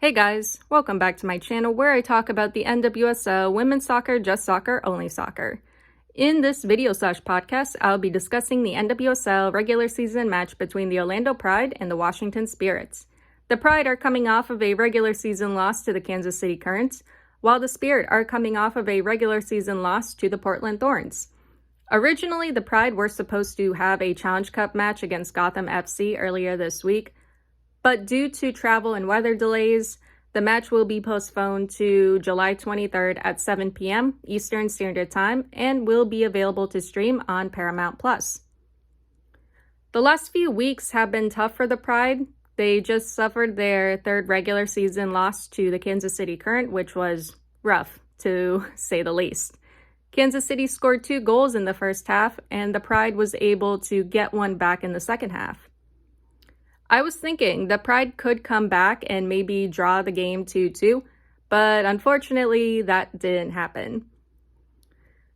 Hey guys, welcome back to my channel where I talk about the NWSL, women's soccer, just soccer, only soccer. In this video/podcast, I'll be discussing the NWSL regular season match between the Orlando Pride and the Washington Spirits. The Pride are coming off of a regular season loss to the Kansas City Currents, while the Spirit are coming off of a regular season loss to the Portland Thorns. Originally, the Pride were supposed to have a Challenge Cup match against Gotham FC earlier this week, but due to travel and weather delays, the match will be postponed to July 23rd at 7 p.m. Eastern Standard Time and will be available to stream on Paramount+. The last few weeks have been tough for the Pride. They just suffered their third regular season loss to the Kansas City Current, which was rough, to say the least. Kansas City scored 2 goals in the first half, and the Pride was able to get one back in the second half. I was thinking the Pride could come back and maybe draw the game 2-2, but unfortunately that didn't happen.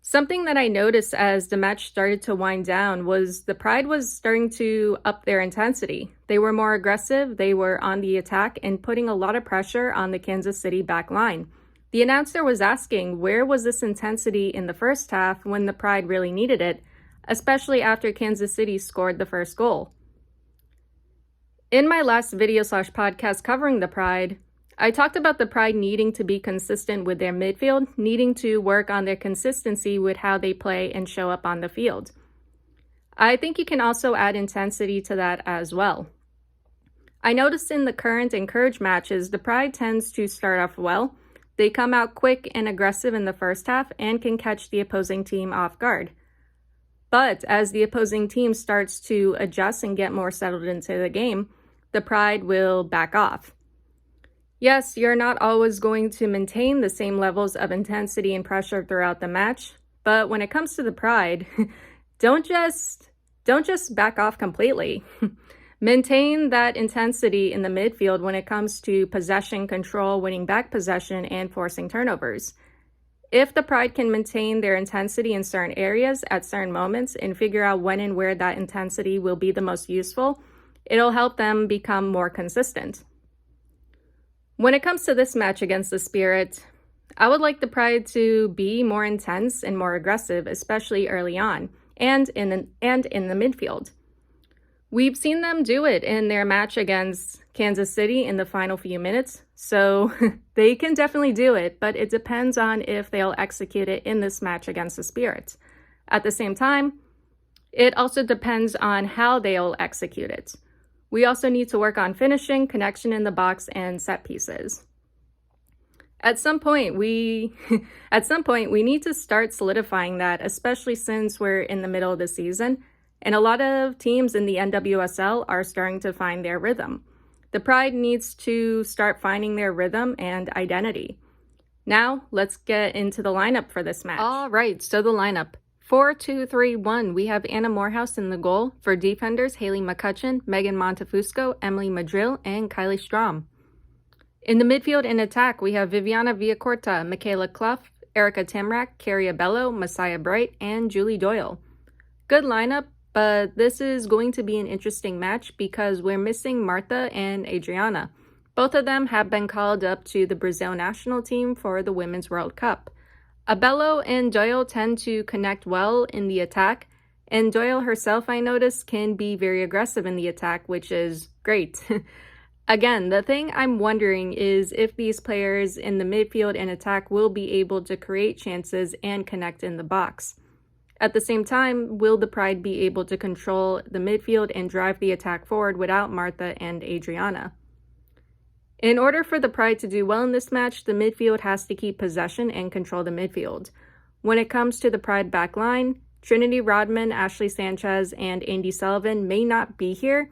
Something that I noticed as the match started to wind down was the Pride was starting to up their intensity. They were more aggressive, they were on the attack and putting a lot of pressure on the Kansas City back line. The announcer was asking where was this intensity in the first half when the Pride really needed it, especially after Kansas City scored the first goal. In my last video/podcast covering the Pride, I talked about the Pride needing to be consistent with their midfield, needing to work on their consistency with how they play and show up on the field. I think you can also add intensity to that as well. I noticed in the Current and Courage matches, the Pride tends to start off well. They come out quick and aggressive in the first half and can catch the opposing team off guard. But as the opposing team starts to adjust and get more settled into the game, the Pride will back off. Yes, you're not always going to maintain the same levels of intensity and pressure throughout the match, but when it comes to the Pride, don't just back off completely. Maintain that intensity in the midfield when it comes to possession control, winning back possession, and forcing turnovers. If the Pride can maintain their intensity in certain areas at certain moments and figure out when and where that intensity will be the most useful, it'll help them become more consistent. When it comes to this match against the Spirit, I would like the Pride to be more intense and more aggressive, especially early on, and in the midfield. We've seen them do it in their match against Kansas City in the final few minutes, so they can definitely do it, but it depends on if they'll execute it in this match against the Spirit. At the same time, it also depends on how they'll execute it. We also need to work on finishing, connection in the box, and set pieces. At some point, we need to start solidifying that, especially since we're in the middle of the season, and a lot of teams in the NWSL are starting to find their rhythm. The Pride needs to start finding their rhythm and identity. Now, let's get into the lineup for this match. All right, so the lineup. 4-2-3-1, we have Anna Morehouse in the goal. For defenders, Haley McCutcheon, Megan Montefusco, Emily Madril, and Kylie Strom. In the midfield and attack, we have Viviana Villacorta, Michaela Clough, Erica Tamrak, Carrie Abello, Messiah Bright, and Julie Doyle. Good lineup, but this is going to be an interesting match because we're missing Martha and Adriana. Both of them have been called up to the Brazil national team for the Women's World Cup. Abello and Doyle tend to connect well in the attack, and Doyle herself, I noticed, can be very aggressive in the attack, which is great. Again, the thing I'm wondering is if these players in the midfield and attack will be able to create chances and connect in the box. At the same time, will the Pride be able to control the midfield and drive the attack forward without Martha and Adriana? In order for the Pride to do well in this match, the midfield has to keep possession and control the midfield. When it comes to the Pride back line, Trinity Rodman, Ashley Sanchez, and Andy Sullivan may not be here,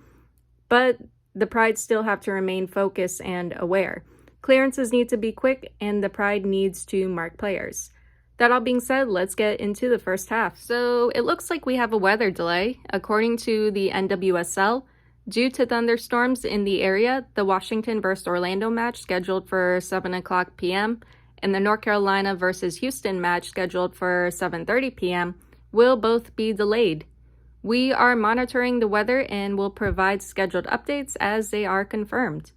but the Pride still have to remain focused and aware. Clearances need to be quick, and the Pride needs to mark players. That all being said, let's get into the first half. So it looks like we have a weather delay. According to the NWSL, due to thunderstorms in the area, the Washington vs. Orlando match scheduled for 7 o'clock p.m. and the North Carolina vs. Houston match scheduled for 7:30 p.m. will both be delayed. We are monitoring the weather and will provide scheduled updates as they are confirmed.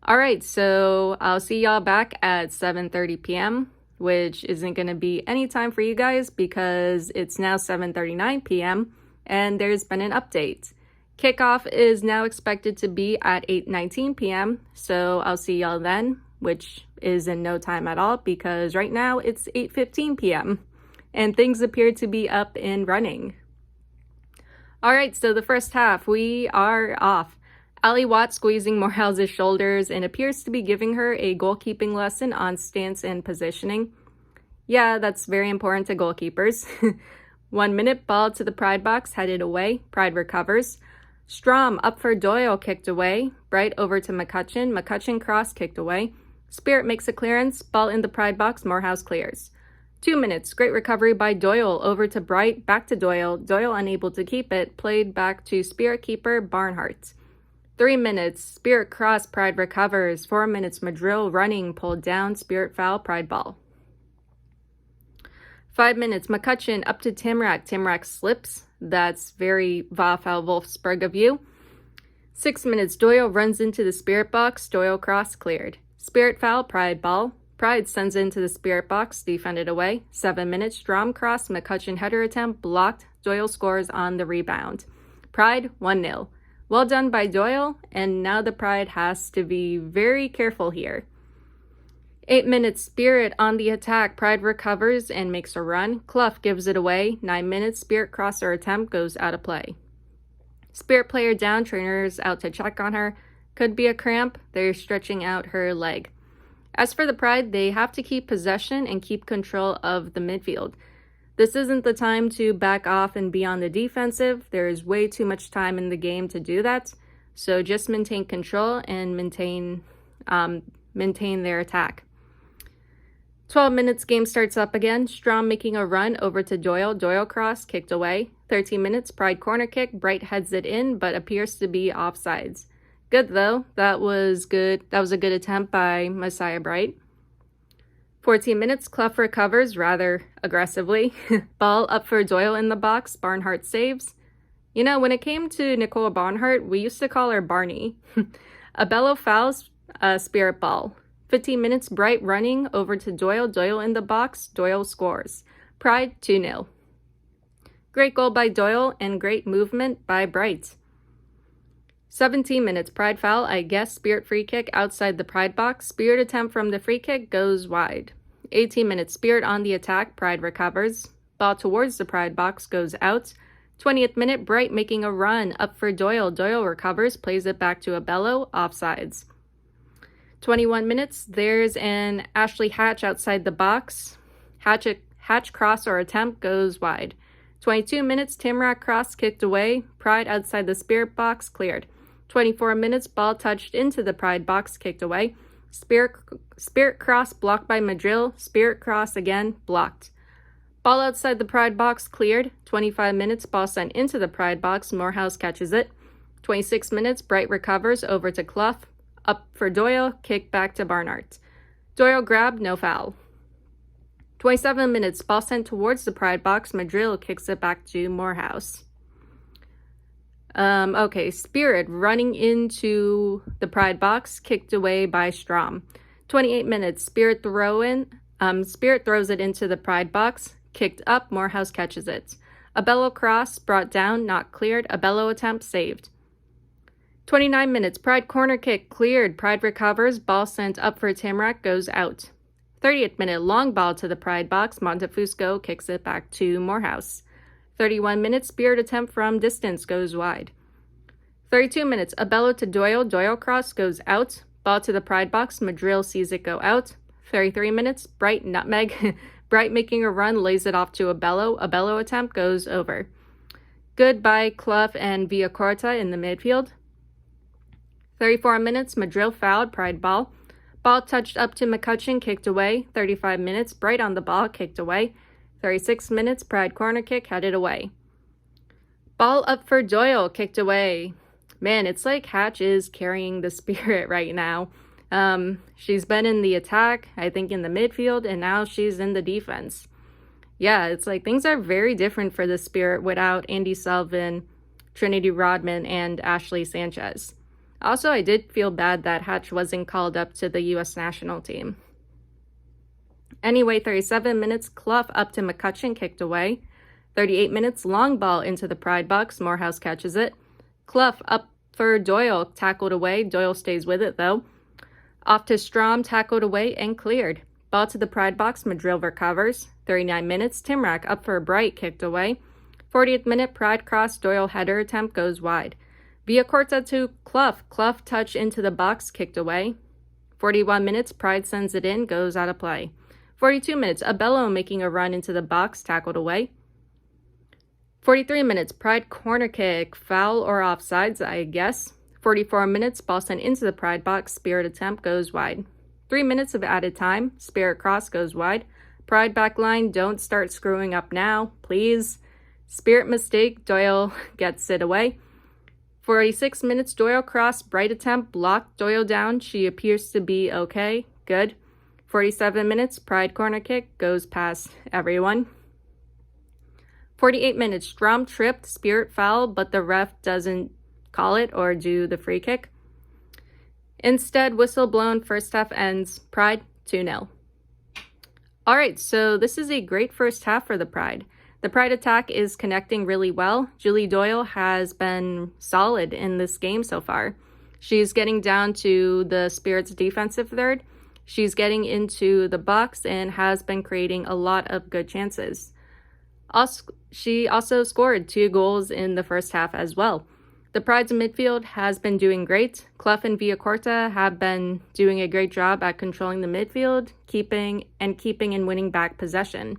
All right, so I'll see y'all back at 7:30 p.m., which isn't going to be any time for you guys because it's now 7:39 p.m. and there's been an update. Kickoff is now expected to be at 8:19 p.m., so I'll see y'all then, which is in no time at all because right now it's 8:15 p.m. and things appear to be up and running. All right, so the first half, we are off. Ali Watt squeezing Morehouse's shoulders and appears to be giving her a goalkeeping lesson on stance and positioning. Yeah, that's very important to goalkeepers. 1 minute, ball to the Pride box, headed away. Pride recovers. Strom up for Doyle, kicked away. Bright over to McCutcheon. McCutcheon cross, kicked away. Spirit makes a clearance. Ball in the Pride box. Morehouse clears. 2 minutes. Great recovery by Doyle. Over to Bright. Back to Doyle. Doyle unable to keep it. Played back to Spirit keeper Barnhart. 3 minutes. Spirit cross. Pride recovers. 4 minutes. Madrill running. Pulled down. Spirit foul. Pride ball. 5 minutes. McCutcheon up to Timrak. Timrak slips. That's very VfL Wolfsburg of you. 6 minutes. Doyle runs into the Spirit box. Doyle cross cleared. Spirit foul. Pride ball. Pride sends into the Spirit box. Defended away. 7 minutes. Strom cross. McCutcheon header attempt. Blocked. Doyle scores on the rebound. Pride 1-0. Well done by Doyle, and now the Pride has to be very careful here. 8 minutes. Spirit on the attack. Pride recovers and makes a run. Clough gives it away. 9 minutes. Spirit crosser attempt goes out of play. Spirit player down. Trainers out to check on her. Could be a cramp. They're stretching out her leg. As for the Pride, they have to keep possession and keep control of the midfield. This isn't the time to back off and be on the defensive. There is way too much time in the game to do that. So just maintain control and maintain their attack. 12 minutes, game starts up again. Strom making a run over to Doyle. Doyle cross, kicked away. 13 minutes, Pride corner kick. Bright heads it in, but appears to be offsides. Good though. That was good. That was a good attempt by Messiah Bright. 14 minutes, Clough recovers rather aggressively. Ball up for Doyle in the box. Barnhart saves. You know, when it came to Nicole Barnhart, we used to call her Barney. Abello fouls Spirit ball. 15 minutes, Bright running over to Doyle. Doyle in the box. Doyle scores. Pride 2-0. Great goal by Doyle and great movement by Bright. 17 minutes, Pride foul, I guess Spirit free kick outside the Pride box. Spirit attempt from the free kick goes wide. 18 minutes, Spirit on the attack. Pride recovers. Ball towards the Pride box goes out. 20th minute, Bright making a run up for Doyle. Doyle recovers, plays it back to Abello, offsides. 21 minutes, there's an Ashley Hatch outside the box. Hatch cross or attempt goes wide. 22 minutes, Timrak cross kicked away. Pride outside the Spirit box cleared. 24 minutes, ball touched into the Pride box, kicked away. Spirit cross blocked by Madrill. Spirit cross again, blocked. Ball outside the Pride box, cleared. 25 minutes, ball sent into the Pride box. Morehouse catches it. 26 minutes, Bright recovers over to Clough. Up for Doyle, kick back to Barnhart. Doyle grabbed, no foul. 27 minutes, ball sent towards the Pride box. Madrill kicks it back to Morehouse. Okay, Spirit running into the Pride box, kicked away by Strom. 28 minutes, Spirit throws it into the Pride box, kicked up, Morehouse catches it. Abello cross, brought down, not cleared. Abello attempt, saved. 29 minutes, Pride corner kick, cleared. Pride recovers, ball sent up for Timrak, goes out. 30th minute, long ball to the Pride box. Montefusco kicks it back to Morehouse. 31 minutes, Spirit attempt from distance goes wide. 32 minutes, Abello to Doyle. Doyle cross goes out. Ball to the Pride box. Madrill sees it go out. 33 minutes, Bright nutmeg. Bright making a run, lays it off to Abello. Abello attempt goes over. Good by Clough and Villacorta in the midfield. 34 minutes, Madrill fouled. Pride ball. Ball touched up to McCutcheon, kicked away. 35 minutes, Bright on the ball, kicked away. 36 minutes, Pride corner kick, headed away. Ball up for Doyle, kicked away. Man, it's like Hatch is carrying the Spirit right now. She's been in the attack, I think in the midfield, and now she's in the defense. Yeah, it's like things are very different for the Spirit without Andy Selvin, Trinity Rodman, and Ashley Sanchez. Also, I did feel bad that Hatch wasn't called up to the U.S. national team. Anyway, 37 minutes, Clough up to McCutcheon, kicked away. 38 minutes, long ball into the Pride box, Morehouse catches it. Clough up for Doyle, tackled away, Doyle stays with it though. Off to Strom, tackled away and cleared. Ball to the Pride box, Madrill recovers. 39 minutes, Timrack up for Bright, kicked away. 40th minute, Pride cross, Doyle header attempt goes wide. Villacorta to Clough, Clough touch into the box, kicked away. 41 minutes, Pride sends it in, goes out of play. 42 minutes, Abello making a run into the box, tackled away. 43 minutes, Pride corner kick, foul or offsides, I guess. 44 minutes, ball sent into the Pride box, Spirit attempt goes wide. 3 minutes of added time, Spirit cross goes wide. Pride backline, don't start screwing up now, please. Spirit mistake, Doyle gets it away. 46 minutes, Doyle cross, Bright attempt, blocked Doyle down, she appears to be okay, good. 47 minutes, Pride corner kick, goes past everyone. 48 minutes, Strom tripped, Spirit foul, but the ref doesn't call it or do the free kick. Instead, whistle blown, first half ends, Pride 2-0. Alright, so this is a great first half for the Pride. The Pride attack is connecting really well. Julie Doyle has been solid in this game so far. She's getting down to the Spirit's defensive third. She's getting into the box and has been creating a lot of good chances. She also scored 2 goals in the first half as well. The Pride's midfield has been doing great. Clough and Villacorta have been doing a great job at controlling the midfield, keeping and winning back possession.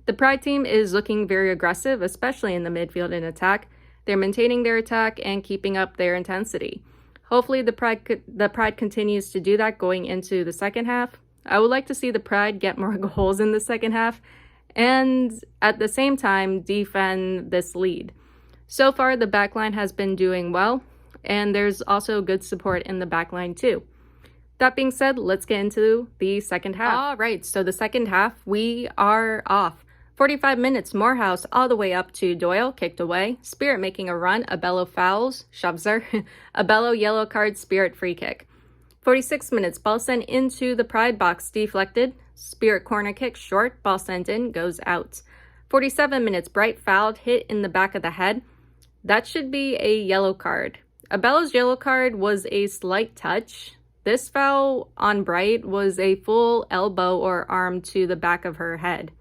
The Pride team is looking very aggressive, especially in the midfield and attack. They're maintaining their attack and keeping up their intensity. Hopefully the Pride continues to do that going into the second half. I would like to see the Pride get more goals in the second half and at the same time defend this lead. So far, the backline has been doing well, and there's also good support in the backline too. That being said, let's get into the second half. All right, so the second half, we are off. 45 minutes, Morehouse all the way up to Doyle, kicked away. Spirit making a run, Abello fouls, shoves her. Abello yellow card, Spirit free kick. 46 minutes, ball sent into the Pride box, deflected. Spirit corner kick, short, ball sent in, goes out. 47 minutes, Bright fouled, hit in the back of the head. That should be a yellow card. Abello's yellow card was a slight touch. This foul on Bright was a full elbow or arm to the back of her head.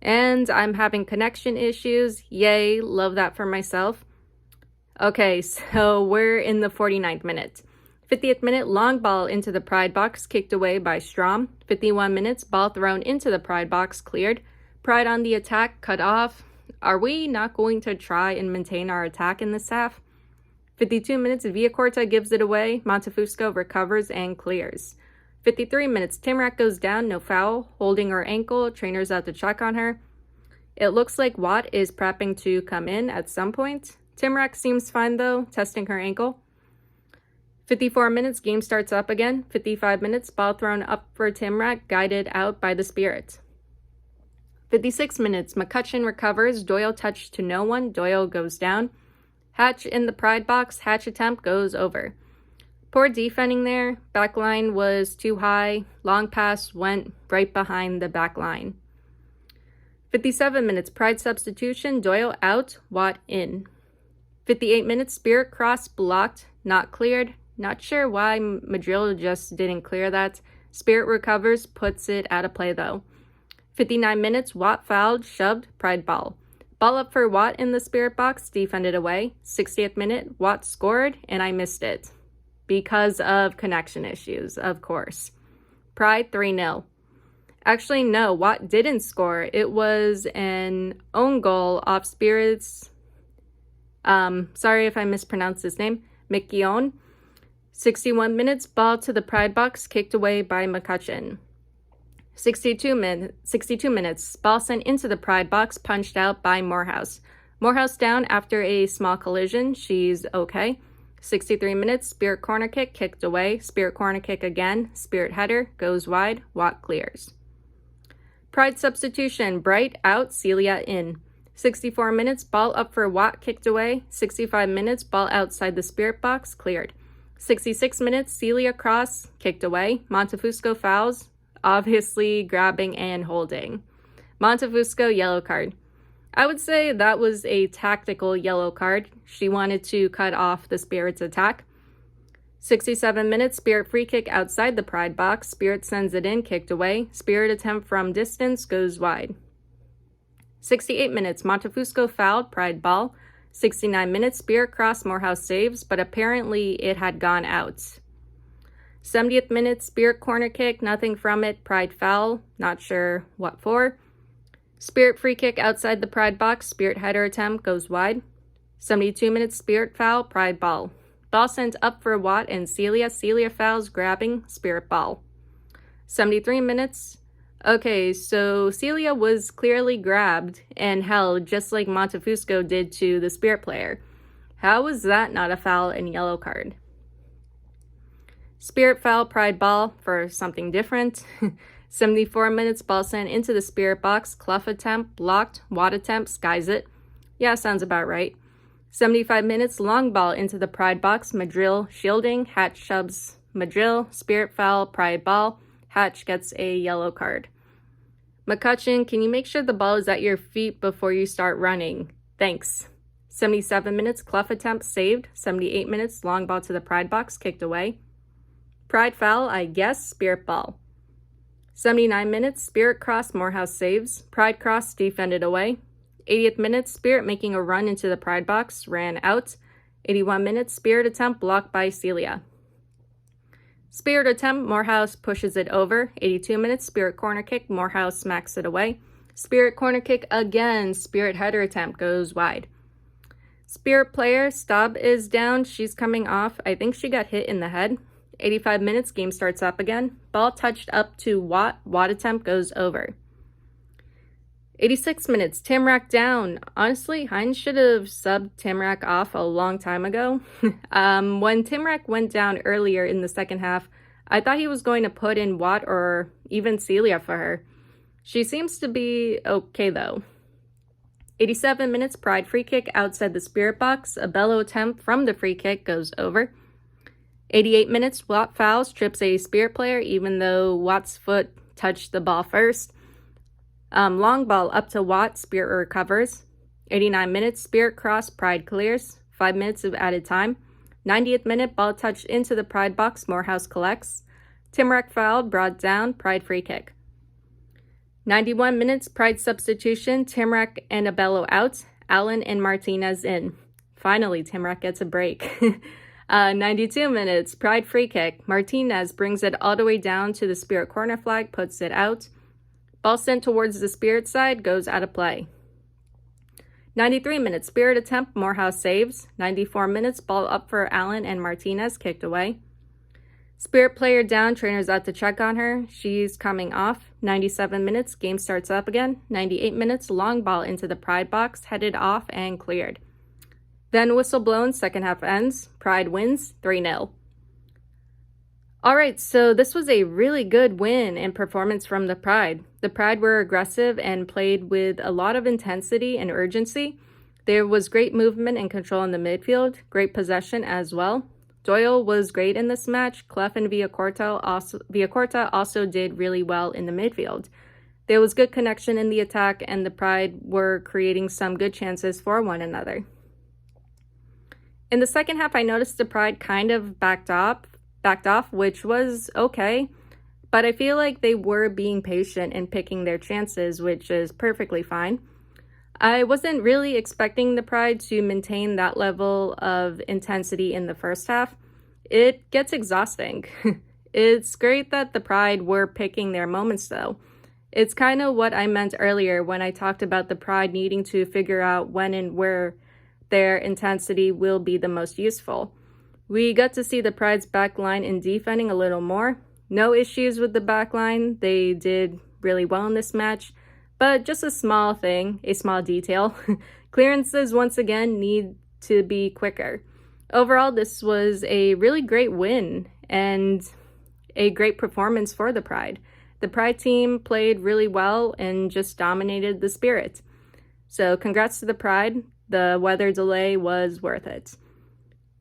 And I'm having connection issues. Yay, love that for myself. Okay, so we're in the 49th minute. 50th minute, long ball into the Pride box, kicked away by Strom. 51 minutes, ball thrown into the Pride box, cleared. Pride on the attack, cut off. Are we not going to try and maintain our attack in this half? 52 minutes, Villacorta gives it away. Montefusco recovers and clears. 53 minutes, Timrack goes down, no foul, holding her ankle, trainer's out to check on her. It looks like Watt is prepping to come in at some point. Timrack seems fine though, testing her ankle. 54 minutes, game starts up again. 55 minutes, ball thrown up for Timrack, guided out by the Spirit. 56 minutes, McCutcheon recovers, Doyle touched to no one, Doyle goes down. Hatch in the Pride box, Hatch attempt goes over. Poor defending there, backline was too high, long pass went right behind the backline. 57 minutes, Pride substitution, Doyle out, Watt in. 58 minutes, Spirit cross blocked, not cleared. Not sure why Madrill just didn't clear that. Spirit recovers, puts it out of play though. 59 minutes, Watt fouled, shoved, Pride ball. Ball up for Watt in the Spirit box, defended away. 60th minute, Watt scored, and I missed it. Because of connection issues, of course. Pride 3-0. Actually, no, Watt didn't score. It was an own goal off Spirit's, sorry if I mispronounced his name, McKeown. 61 minutes, ball to the Pride box, kicked away by McCutcheon. 62 minutes, ball sent into the Pride box, punched out by Morehouse. Morehouse down after a small collision. She's okay. 63 minutes, Spirit corner kick, kicked away. Spirit corner kick again. Spirit header, goes wide. Watt clears. Pride substitution, Bright out, Celia in. 64 minutes, ball up for Watt, kicked away. 65 minutes, ball outside the Spirit box, cleared. 66 minutes, Celia cross, kicked away. Montefusco fouls, obviously grabbing and holding. Montefusco, yellow card. I would say that was a tactical yellow card. She wanted to cut off the Spirit's attack. 67 minutes, Spirit free kick outside the Pride box. Spirit sends it in, kicked away. Spirit attempt from distance goes wide. 68 minutes, Montefusco fouled, Pride ball. 69 minutes, Spirit cross, Morehouse saves, but apparently it had gone out. 70th minute, Spirit corner kick, nothing from it, Pride foul, not sure what for. Spirit free kick outside the Pride box, Spirit header attempt goes wide. 72 minutes, Spirit foul, Pride ball. Ball sent up for Watt and Celia. Celia fouls, grabbing, Spirit ball. 73 minutes. Okay, so Celia was clearly grabbed and held just like Montefusco did to the Spirit player. How was that not a foul and yellow card? Spirit foul, Pride ball for something different. 74 minutes, ball sent into the Spirit box. Clough attempt, blocked. Watt attempt, skies it. Yeah, sounds about right. 75 minutes, long ball into the Pride box. Madrill shielding. Hatch shoves Madrill. Spirit foul, Pride ball. Hatch gets a yellow card. McCutcheon, can you make sure the ball is at your feet before you start running? Thanks. 77 minutes, Clough attempt saved. 78 minutes, long ball to the Pride box, kicked away. Pride foul, I guess, Spirit ball. 79 minutes, Spirit cross, Morehouse saves. Pride cross, defended away. 80th minute, Spirit making a run into the Pride box, ran out. 81 minutes, Spirit attempt blocked by Celia. Spirit attempt, Morehouse pushes it over. 82 minutes, Spirit corner kick, Morehouse smacks it away. Spirit corner kick again, Spirit header attempt goes wide. Spirit player, Staub is down, she's coming off. I think she got hit in the head. 85 minutes, game starts up again. Ball touched up to Watt, Watt attempt goes over. 86 minutes, Timrak down. Honestly, Hines should have subbed Timrak off a long time ago. When Timrak went down earlier in the second half, I thought he was going to put in Watt or even Celia for her. She seems to be okay though. 87 minutes, Pride free kick outside the Spirit box. A bellow attempt from the free kick goes over. 88 minutes, Watt fouls, trips a Spirit player even though Watt's foot touched the ball first. Long ball up to Watt, Spirit recovers. 89 minutes, Spirit cross, Pride clears. 5 minutes of added time. 90th minute, ball touched into the Pride box, Morehouse collects. Timrak fouled, brought down, Pride free kick. 91 minutes, Pride substitution, Timrak and Abello out, Allen and Martinez in. Finally, Timrak gets a break. 92 minutes, Pride free kick. Martinez brings it all the way down to the Spirit corner flag, puts it out. Ball sent towards the Spirit side, goes out of play. 93 minutes, Spirit attempt, Morehouse saves. 94 minutes, ball up for Allen and Martinez, kicked away. Spirit player down, trainer's out to check on her. She's coming off. 97 minutes, game starts up again. 98 minutes, long ball into the Pride box, headed off and cleared. Then whistle blown, second half ends. Pride wins 3-0. Alright, so this was a really good win and performance from the Pride. The Pride were aggressive and played with a lot of intensity and urgency. There was great movement and control in the midfield, great possession as well. Doyle was great in this match. Clough and Villacorta also did really well in the midfield. There was good connection in the attack and the Pride were creating some good chances for one another. In the second half, I noticed the Pride kind of backed off, which was okay, but I feel like they were being patient and picking their chances, which is perfectly fine. I wasn't really expecting the Pride to maintain that level of intensity in the first half. It gets exhausting. It's great that the Pride were picking their moments though. It's kind of what I meant earlier when I talked about the Pride needing to figure out when and where their intensity will be the most useful. We got to see the Pride's backline in defending a little more. No issues with the backline. They did really well in this match, but just a small thing, a small detail. Clearances once again need to be quicker. Overall, this was a really great win and a great performance for the Pride. The Pride team played really well and just dominated the Spirit. So congrats to the Pride. The weather delay was worth it.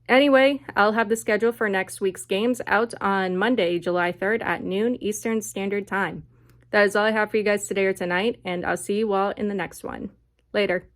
Anyway, I'll have the schedule for next week's games out on Monday, July 3rd at noon Eastern Standard Time. That is all I have for you guys today or tonight, and I'll see you all in the next one. Later.